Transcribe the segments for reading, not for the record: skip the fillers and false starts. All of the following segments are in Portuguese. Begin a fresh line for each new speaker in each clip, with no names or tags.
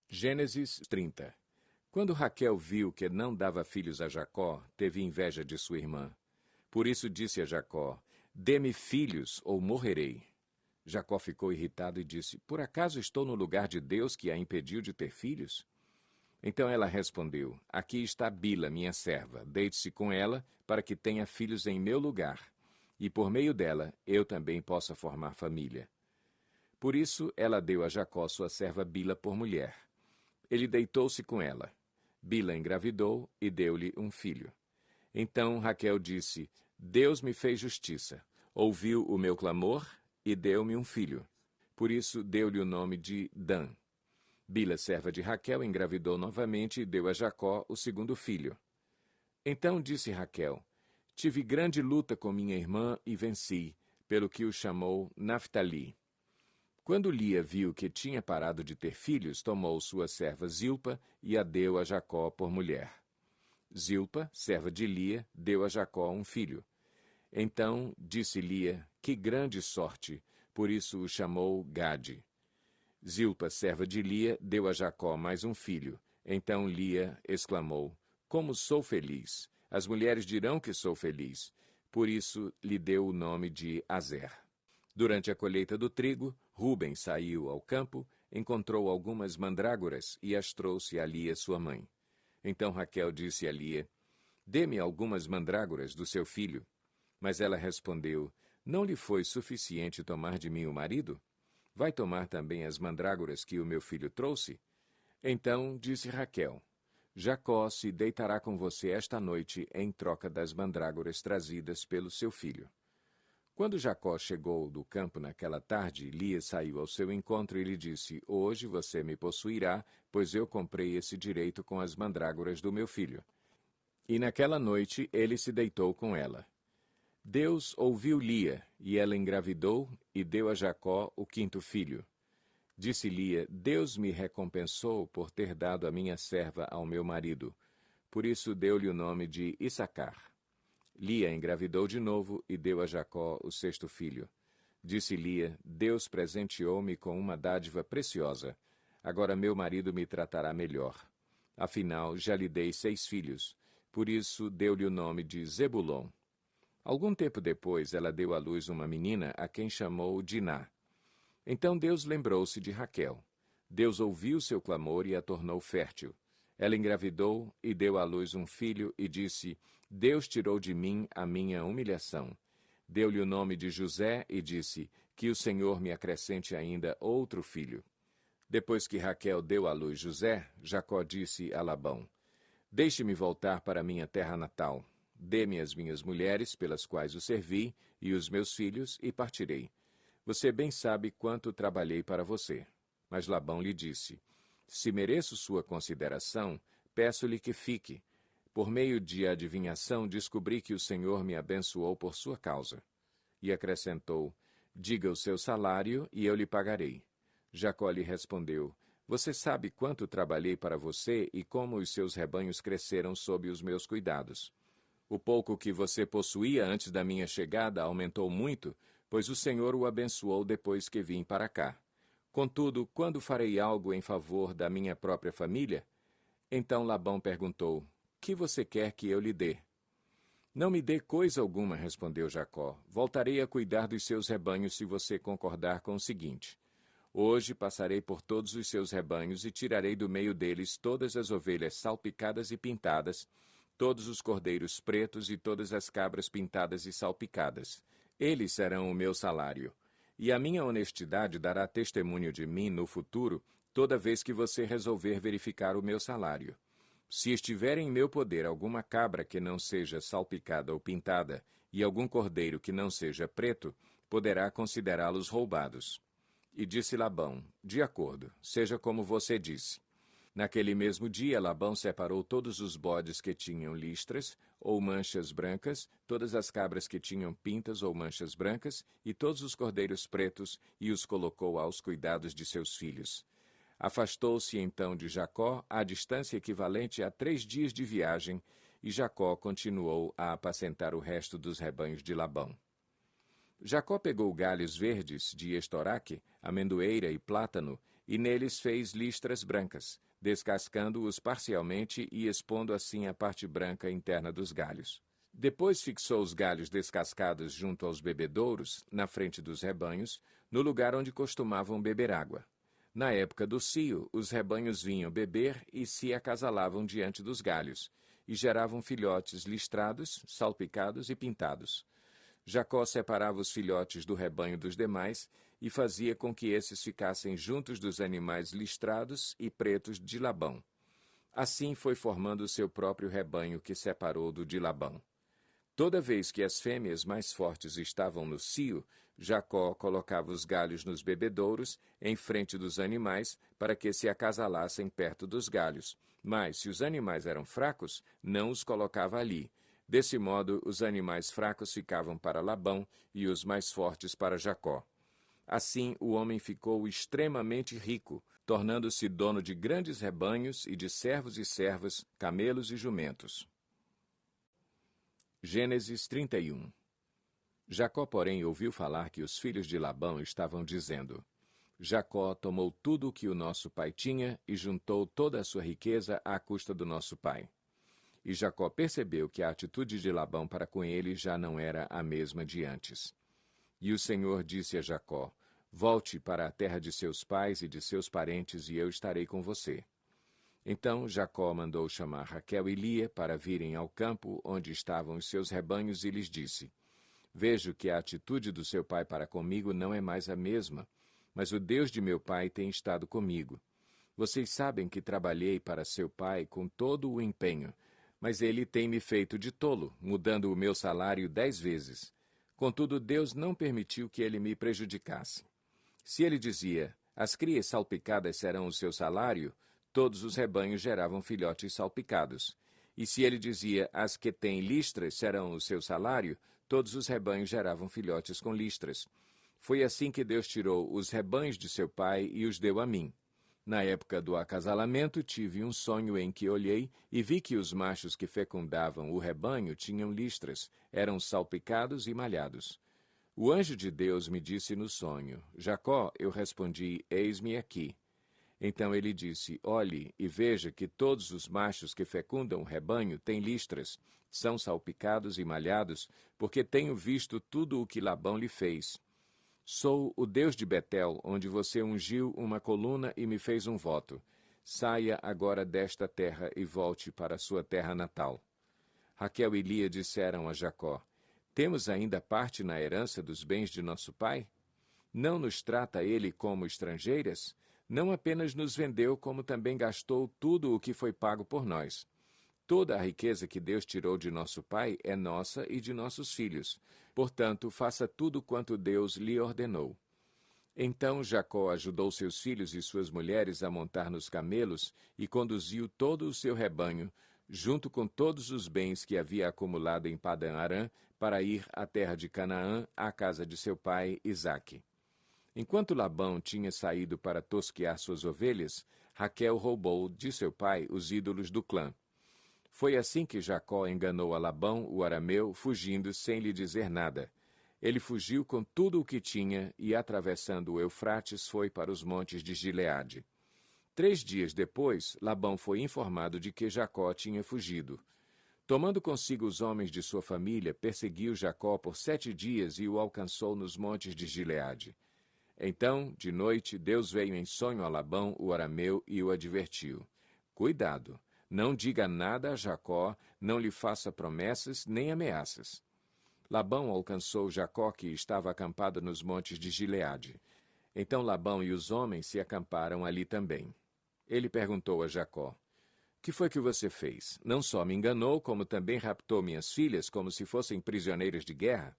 Gênesis 30. Quando Raquel viu que não dava filhos a Jacó, teve inveja de sua irmã. Por isso disse a Jacó: Dê-me filhos ou morrerei. Jacó ficou irritado e disse: Por acaso estou no lugar de Deus que a impediu de ter filhos? Então ela respondeu: Aqui está Bila, minha serva. Deite-se com ela, para que tenha filhos em meu lugar, e por meio dela eu também possa formar família. Por isso ela deu a Jacó sua serva Bila por mulher. Ele deitou-se com ela. Bila engravidou e deu-lhe um filho. Então Raquel disse: Deus me fez justiça, ouviu o meu clamor e deu-me um filho. Por isso deu-lhe o nome de Dan. Bila, serva de Raquel, engravidou novamente e deu a Jacó o segundo filho. Então disse Raquel: Tive grande luta com minha irmã e venci, pelo que o chamou Naftali. Quando Lia viu que tinha parado de ter filhos, tomou sua serva Zilpa e a deu a Jacó por mulher. Zilpa, serva de Lia, deu a Jacó um filho. Então disse Lia: Que grande sorte! Por isso o chamou Gade. Zilpa, serva de Lia, deu a Jacó mais um filho. Então Lia exclamou: Como sou feliz! As mulheres dirão que sou feliz. Por isso lhe deu o nome de Azer. Durante a colheita do trigo, Ruben saiu ao campo, encontrou algumas mandrágoras e as trouxe a Lia, sua mãe. Então Raquel disse a Lia: Dê-me algumas mandrágoras do seu filho. Mas ela respondeu: Não lhe foi suficiente tomar de mim o marido? Vai tomar também as mandrágoras que o meu filho trouxe? Então disse Raquel: Jacó se deitará com você esta noite em troca das mandrágoras trazidas pelo seu filho. Quando Jacó chegou do campo naquela tarde, Lia saiu ao seu encontro e lhe disse: Hoje você me possuirá, pois eu comprei esse direito com as mandrágoras do meu filho. E naquela noite ele se deitou com ela. Deus ouviu Lia, e ela engravidou e deu a Jacó o quinto filho. Disse Lia: Deus me recompensou por ter dado a minha serva ao meu marido. Por isso deu-lhe o nome de Issacar. Lia engravidou de novo e deu a Jacó o sexto filho. Disse Lia: Deus presenteou-me com uma dádiva preciosa. Agora meu marido me tratará melhor. Afinal, já lhe dei 6 filhos. Por isso deu-lhe o nome de Zebulon. Algum tempo depois, ela deu à luz uma menina a quem chamou Diná. Então Deus lembrou-se de Raquel. Deus ouviu seu clamor e a tornou fértil. Ela engravidou e deu à luz um filho e disse: Deus tirou de mim a minha humilhação. Deu-lhe o nome de José e disse: Que o Senhor me acrescente ainda outro filho. Depois que Raquel deu à luz José, Jacó disse a Labão: Deixe-me voltar para minha terra natal. Dê-me as minhas mulheres, pelas quais o servi, e os meus filhos, e partirei. Você bem sabe quanto trabalhei para você. Mas Labão lhe disse: Se mereço sua consideração, peço-lhe que fique. Por meio de adivinhação, descobri que o Senhor me abençoou por sua causa. E acrescentou: Diga o seu salário, e eu lhe pagarei. Jacó lhe respondeu: Você sabe quanto trabalhei para você e como os seus rebanhos cresceram sob os meus cuidados. O pouco que você possuía antes da minha chegada aumentou muito, pois o Senhor o abençoou depois que vim para cá. Contudo, quando farei algo em favor da minha própria família? Então Labão perguntou: Que você quer que eu lhe dê? Não me dê coisa alguma, respondeu Jacó. Voltarei a cuidar dos seus rebanhos se você concordar com o seguinte: Hoje passarei por todos os seus rebanhos e tirarei do meio deles todas as ovelhas salpicadas e pintadas, todos os cordeiros pretos e todas as cabras pintadas e salpicadas. Eles serão o meu salário. E a minha honestidade dará testemunho de mim no futuro, toda vez que você resolver verificar o meu salário. Se estiver em meu poder alguma cabra que não seja salpicada ou pintada, e algum cordeiro que não seja preto, poderá considerá-los roubados. E disse Labão: De acordo, seja como você disse. Naquele mesmo dia, Labão separou todos os bodes que tinham listras ou manchas brancas, todas as cabras que tinham pintas ou manchas brancas, e todos os cordeiros pretos, e os colocou aos cuidados de seus filhos. Afastou-se então de Jacó à distância equivalente a 3 dias de viagem, e Jacó continuou a apacentar o resto dos rebanhos de Labão. Jacó pegou galhos verdes de estoraque, amendoeira e plátano, e neles fez listras brancas, descascando-os parcialmente e expondo assim a parte branca interna dos galhos. Depois fixou os galhos descascados junto aos bebedouros, na frente dos rebanhos, no lugar onde costumavam beber água. Na época do cio, os rebanhos vinham beber e se acasalavam diante dos galhos, e geravam filhotes listrados, salpicados e pintados. Jacó separava os filhotes do rebanho dos demais e fazia com que esses ficassem juntos dos animais listrados e pretos de Labão. Assim foi formando o seu próprio rebanho que separou do de Labão. Toda vez que as fêmeas mais fortes estavam no cio, Jacó colocava os galhos nos bebedouros, em frente dos animais, para que se acasalassem perto dos galhos. Mas, se os animais eram fracos, não os colocava ali. Desse modo, os animais fracos ficavam para Labão e os mais fortes para Jacó. Assim, o homem ficou extremamente rico, tornando-se dono de grandes rebanhos e de servos e servas, camelos e jumentos. Gênesis 31. Jacó, porém, ouviu falar que os filhos de Labão estavam dizendo: Jacó tomou tudo o que o nosso pai tinha e juntou toda a sua riqueza à custa do nosso pai. E Jacó percebeu que a atitude de Labão para com ele já não era a mesma de antes. E o Senhor disse a Jacó: Volte para a terra de seus pais e de seus parentes, e eu estarei com você. Então Jacó mandou chamar Raquel e Lia para virem ao campo onde estavam os seus rebanhos e lhes disse: Vejo que a atitude do seu pai para comigo não é mais a mesma, mas o Deus de meu pai tem estado comigo. Vocês sabem que trabalhei para seu pai com todo o empenho, mas ele tem me feito de tolo, mudando o meu salário 10 vezes. Contudo, Deus não permitiu que ele me prejudicasse. Se ele dizia: As crias salpicadas serão o seu salário, todos os rebanhos geravam filhotes salpicados. E se ele dizia: As que têm listras serão o seu salário, todos os rebanhos geravam filhotes com listras. Foi assim que Deus tirou os rebanhos de seu pai e os deu a mim. Na época do acasalamento, tive um sonho em que olhei e vi que os machos que fecundavam o rebanho tinham listras, eram salpicados e malhados. O anjo de Deus me disse no sonho: Jacó, eu respondi: Eis-me aqui. Então ele disse: Olhe e veja que todos os machos que fecundam o rebanho têm listras, são salpicados e malhados, porque tenho visto tudo o que Labão lhe fez. Sou o Deus de Betel, onde você ungiu uma coluna e me fez um voto. Saia agora desta terra e volte para a sua terra natal. Raquel e Lia disseram a Jacó: Temos ainda parte na herança dos bens de nosso pai? Não nos trata ele como estrangeiras? Não apenas nos vendeu, como também gastou tudo o que foi pago por nós. Toda a riqueza que Deus tirou de nosso pai é nossa e de nossos filhos. Portanto, faça tudo quanto Deus lhe ordenou. Então Jacó ajudou seus filhos e suas mulheres a montar nos camelos e conduziu todo o seu rebanho, junto com todos os bens que havia acumulado em Padã-Arã, para ir à terra de Canaã, à casa de seu pai Isaque. Enquanto Labão tinha saído para tosquear suas ovelhas, Raquel roubou de seu pai os ídolos do clã. Foi assim que Jacó enganou a Labão, o arameu, fugindo sem lhe dizer nada. Ele fugiu com tudo o que tinha e, atravessando o Eufrates, foi para os montes de Gileade. 3 dias depois, Labão foi informado de que Jacó tinha fugido. Tomando consigo os homens de sua família, perseguiu Jacó por 7 dias e o alcançou nos montes de Gileade. Então, de noite, Deus veio em sonho a Labão, o arameu, e o advertiu: Cuidado! Não diga nada a Jacó, não lhe faça promessas nem ameaças. Labão alcançou Jacó, que estava acampado nos montes de Gileade. Então Labão e os homens se acamparam ali também. Ele perguntou a Jacó: Que foi que você fez? Não só me enganou, como também raptou minhas filhas como se fossem prisioneiras de guerra?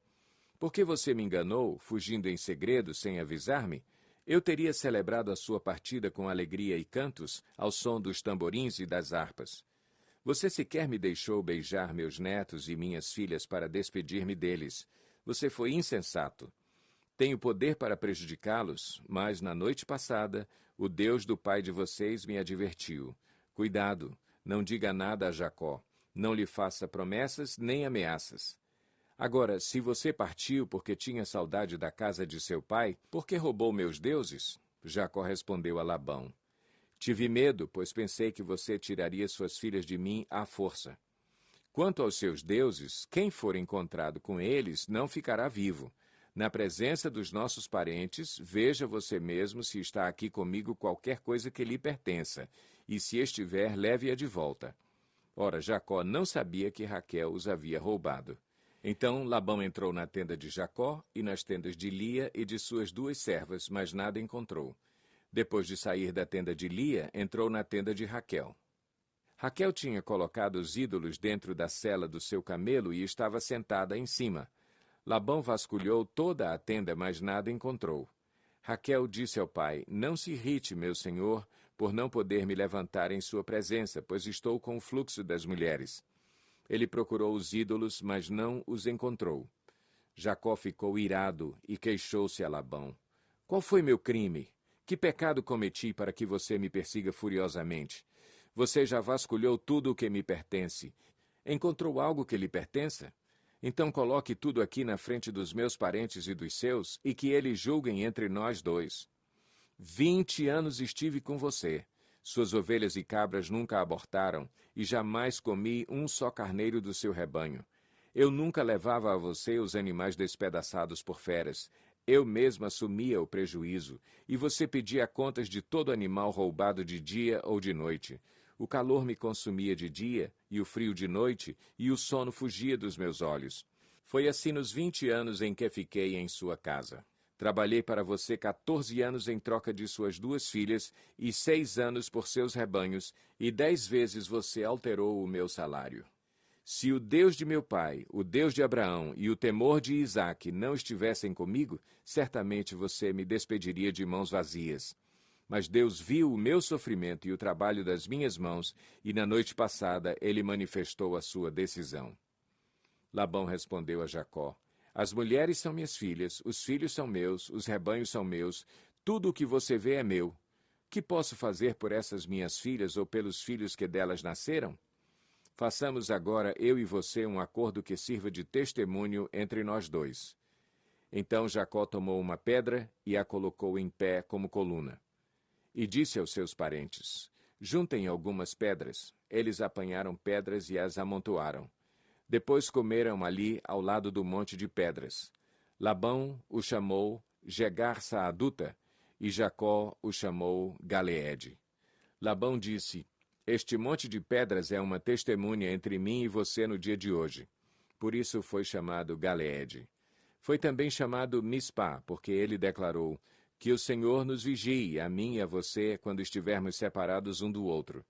Por que você me enganou, fugindo em segredo, sem avisar-me? Eu teria celebrado a sua partida com alegria e cantos, ao som dos tamborins e das harpas. Você sequer me deixou beijar meus netos e minhas filhas para despedir-me deles. Você foi insensato. Tenho poder para prejudicá-los, mas na noite passada, o Deus do pai de vocês me advertiu. Cuidado, não diga nada a Jacó. Não lhe faça promessas nem ameaças. Agora, se você partiu porque tinha saudade da casa de seu pai, por que roubou meus deuses? Jacó respondeu a Labão: Tive medo, pois pensei que você tiraria suas filhas de mim à força. Quanto aos seus deuses, quem for encontrado com eles não ficará vivo. Na presença dos nossos parentes, veja você mesmo se está aqui comigo qualquer coisa que lhe pertença, e se estiver, leve-a de volta. Ora, Jacó não sabia que Raquel os havia roubado. Então Labão entrou na tenda de Jacó e nas tendas de Lia e de suas 2 servas, mas nada encontrou. Depois de sair da tenda de Lia, entrou na tenda de Raquel. Raquel tinha colocado os ídolos dentro da sela do seu camelo e estava sentada em cima. Labão vasculhou toda a tenda, mas nada encontrou. Raquel disse ao pai: Não se irrite, meu senhor, por não poder me levantar em sua presença, pois estou com o fluxo das mulheres. Ele procurou os ídolos, mas não os encontrou. Jacó ficou irado e queixou-se a Labão: Qual foi meu crime? Que pecado cometi para que você me persiga furiosamente? Você já vasculhou tudo o que me pertence. Encontrou algo que lhe pertença? Então coloque tudo aqui na frente dos meus parentes e dos seus, e que eles julguem entre nós 2. 20 anos estive com você. Suas ovelhas e cabras nunca abortaram, e jamais comi um só carneiro do seu rebanho. Eu nunca levava a você os animais despedaçados por feras. Eu mesmo assumia o prejuízo, e você pedia contas de todo animal roubado de dia ou de noite. O calor me consumia de dia, e o frio de noite, e o sono fugia dos meus olhos. Foi assim nos 20 anos em que fiquei em sua casa. Trabalhei para você 14 anos em troca de suas 2 filhas, e 6 anos por seus rebanhos, e 10 vezes você alterou o meu salário. Se o Deus de meu pai, o Deus de Abraão e o temor de Isaque não estivessem comigo, certamente você me despediria de mãos vazias. Mas Deus viu o meu sofrimento e o trabalho das minhas mãos, e na noite passada ele manifestou a sua decisão. Labão respondeu a Jacó: As mulheres são minhas filhas, os filhos são meus, os rebanhos são meus, tudo o que você vê é meu. Que posso fazer por essas minhas filhas ou pelos filhos que delas nasceram? Façamos agora eu e você um acordo que sirva de testemunho entre nós 2. Então Jacó tomou uma pedra e a colocou em pé como coluna. E disse aos seus parentes: Juntem algumas pedras. Eles apanharam pedras e as amontoaram. Depois comeram ali ao lado do monte de pedras. Labão o chamou Jegar-Saaduta e Jacó o chamou Galeede. Labão disse: Este monte de pedras é uma testemunha entre mim e você no dia de hoje. Por isso foi chamado Galeede. Foi também chamado Mispá, porque ele declarou: Que o Senhor nos vigie, a mim e a você, quando estivermos separados um do outro.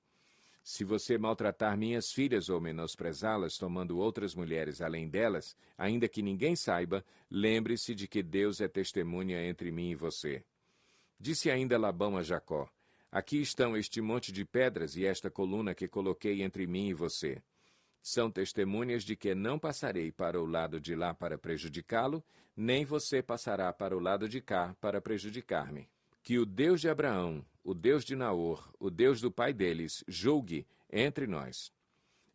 Se você maltratar minhas filhas ou menosprezá-las, tomando outras mulheres além delas, ainda que ninguém saiba, lembre-se de que Deus é testemunha entre mim e você. Disse ainda Labão a Jacó: Aqui estão este monte de pedras e esta coluna que coloquei entre mim e você. São testemunhas de que não passarei para o lado de lá para prejudicá-lo, nem você passará para o lado de cá para prejudicar-me. Que o Deus de Abraão, o Deus de Naor, o Deus do pai deles, julgue entre nós.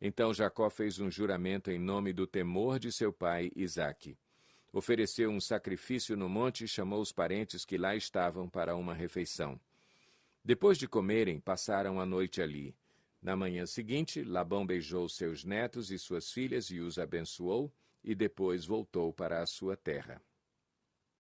Então Jacó fez um juramento em nome do temor de seu pai Isaque. Ofereceu um sacrifício no monte e chamou os parentes que lá estavam para uma refeição. Depois de comerem, passaram a noite ali. Na manhã seguinte, Labão beijou seus netos e suas filhas e os abençoou, e depois voltou para a sua terra.